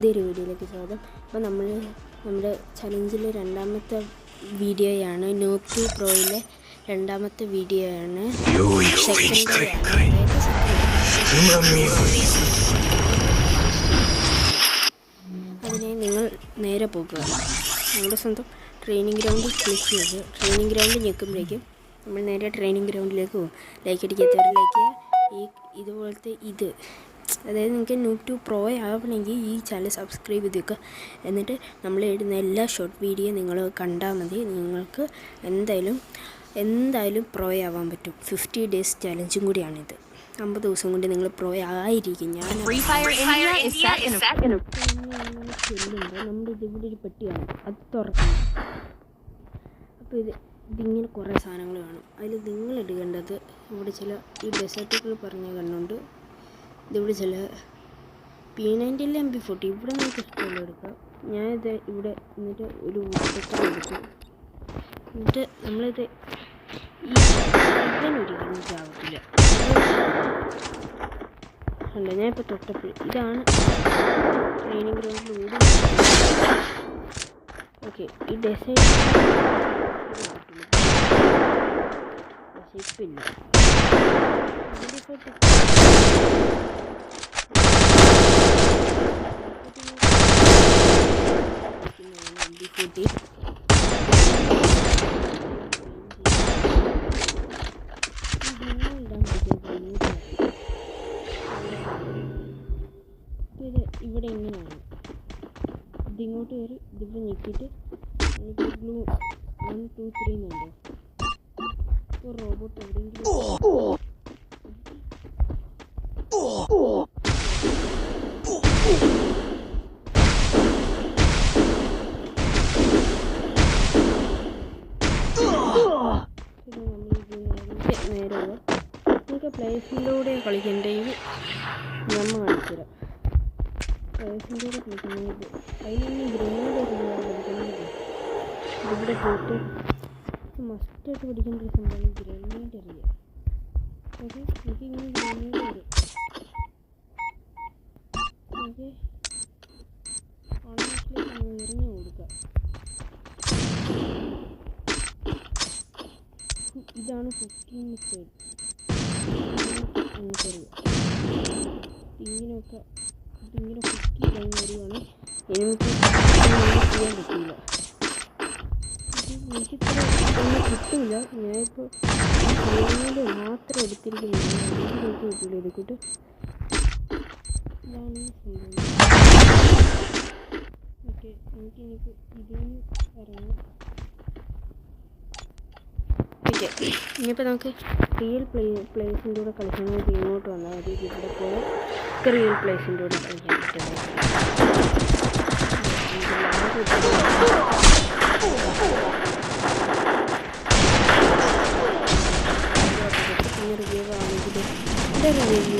ഇതൊരു വീഡിയോയിലേക്ക് സ്വാഗതം. അപ്പോൾ നമ്മുടെ ചലഞ്ചിലെ രണ്ടാമത്തെ വീഡിയോയാണ്. നോബ് 2 പ്രോയിലെ രണ്ടാമത്തെ വീഡിയോയാണ്. അതിനെ നിങ്ങൾ നേരെ പോകുക. നമ്മുടെ സ്വന്തം ട്രെയിനിങ് ഗ്രൗണ്ടിൽ ക്ലിക്ക് ചെയ്ത് ട്രെയിനിങ് ഗ്രൗണ്ടിൽ ഞെക്കുമ്പോഴേക്കും നമ്മൾ നേരെ ട്രെയിനിങ് ഗ്രൗണ്ടിലേക്ക് പോകും. ലൈക്ക് അടിക്കാത്തവരിലേക്ക് ഇതുപോലത്തെ അതായത് നിങ്ങൾക്ക് നോബ് 2 പ്രോ ആവണമെങ്കിൽ ഈ ചാനൽ സബ്സ്ക്രൈബ് ചെയ്ത് വെക്കുക. എന്നിട്ട് നമ്മൾ ഇടുന്ന എല്ലാ ഷോർട്ട് വീഡിയോ നിങ്ങൾ കണ്ടാൽ മതി. നിങ്ങൾക്ക് എന്തായാലും പ്രോ ആവാൻ പറ്റും. 50 ഡേയ്സ് ചലഞ്ചും കൂടിയാണിത്. 50 ദിവസം കൊണ്ട് നിങ്ങൾ പ്രോ ആയിരിക്കും. ചെല്ലുമ്പോൾ നമ്മുടെ ഇതിവിടെ ഒരു പെട്ടിയാണ്, അത് തുറക്കണം. അപ്പോൾ ഇതിങ്ങനെ കുറേ സാധനങ്ങൾ കാണും. അതിൽ നിങ്ങൾ എടുക്കേണ്ടത് ഇവിടെ ചില ഈ ഡെസേർട്ടുകൾ പറഞ്ഞ കണ്ണുണ്ട്. ഇതിവിടെ ചില P90 MP40 ഇവിടെ നമുക്ക് ഇഷ്ടമുള്ള എടുക്കാം. ഞാനിത് ഇവിടെ എന്നിട്ട് ഒരു വുഡ്പെക്കർ എടുത്തു. എന്നിട്ട് നമ്മളിത് ഒരിക്കലും ചാവത്തില്ല. അല്ല, ഞാനിപ്പോൾ തൊട്ടപ്പോൾ ഇതാണ് ട്രെയിനിങ് ഗ്രൗണ്ടിൽ വീട്. ഓക്കെ, ഈ ഡെസേർട്ട് ഇപ്പില്ല. ഇവിടെ എങ്ങനെയാണ് ഇതിങ്ങോട്ട് കയറി ഇതിവിടെ ഞെക്കിയിട്ട് ബ്ലൂ 1 2 3 എന്നുണ്ടോ. ഇപ്പോൾ റോബോട്ട് എവിടെയെങ്കിലും നേരെ നിങ്ങൾക്ക് പ്ലേസിലൂടെ കളിക്കേണ്ടെങ്കിൽ നമ്മൾ കാണിച്ചു തരാം. പ്ലേസിൻ്റെ കൂടെ കളിക്കുന്നത് അതിനൊന്നും ഗ്രനേഡ് കളിക്കുന്നത് ഇവിടെ പോയിട്ട് മസ്റ്റായിട്ട് പഠിക്കേണ്ട ഒരു സംഭവം ഗ്രനേഡ് അറിയാം. ഓക്കെ, എനിക്കിങ്ങനെ ഗ്രനേഡ് വരും. ഓക്കെ, ഓൺലൈനിലേക്ക് നമ്മൾ എറിഞ്ഞു കൊടുക്കുക. ഇതാണ് കുക്കിംഗ് മെത്തേഡ്. എനിക്കറിയാം ഇങ്ങനെയൊക്കെ ഇതിങ്ങനെ കുക്ക് ചെയ്യാൻ വരികയാണ്. എനിക്ക് ചെയ്യാൻ പറ്റില്ല. എനിക്കിത്ര ഒന്നും കിട്ടില്ല. ഞാനിപ്പോൾ ചെയ്യാൻ മാത്രം എടുത്തിരിക്കുന്നത് എനിക്ക് കിട്ടില്ല. എടുത്തിട്ട് ഇതാണ് സംഭവം. ഓക്കെ, എനിക്കിനിപ്പോൾ ഇതിന് ഇറങ്ങാം. ഇനിയിപ്പോൾ നമുക്ക് റിയൽ പ്ലേസിൻ്റെ കൂടെ കളിക്കണമെങ്കിൽ ഇങ്ങോട്ട് വന്നാൽ മതി. ഇവിടെ പോലെ റിയൽ പ്ലേസിൻ്റെ കൂടെ കളിക്കാൻ പറ്റുന്നത്. പിന്നെ റിവ്യൂ ആണെങ്കിൽ എൻ്റെ റിവ്യൂ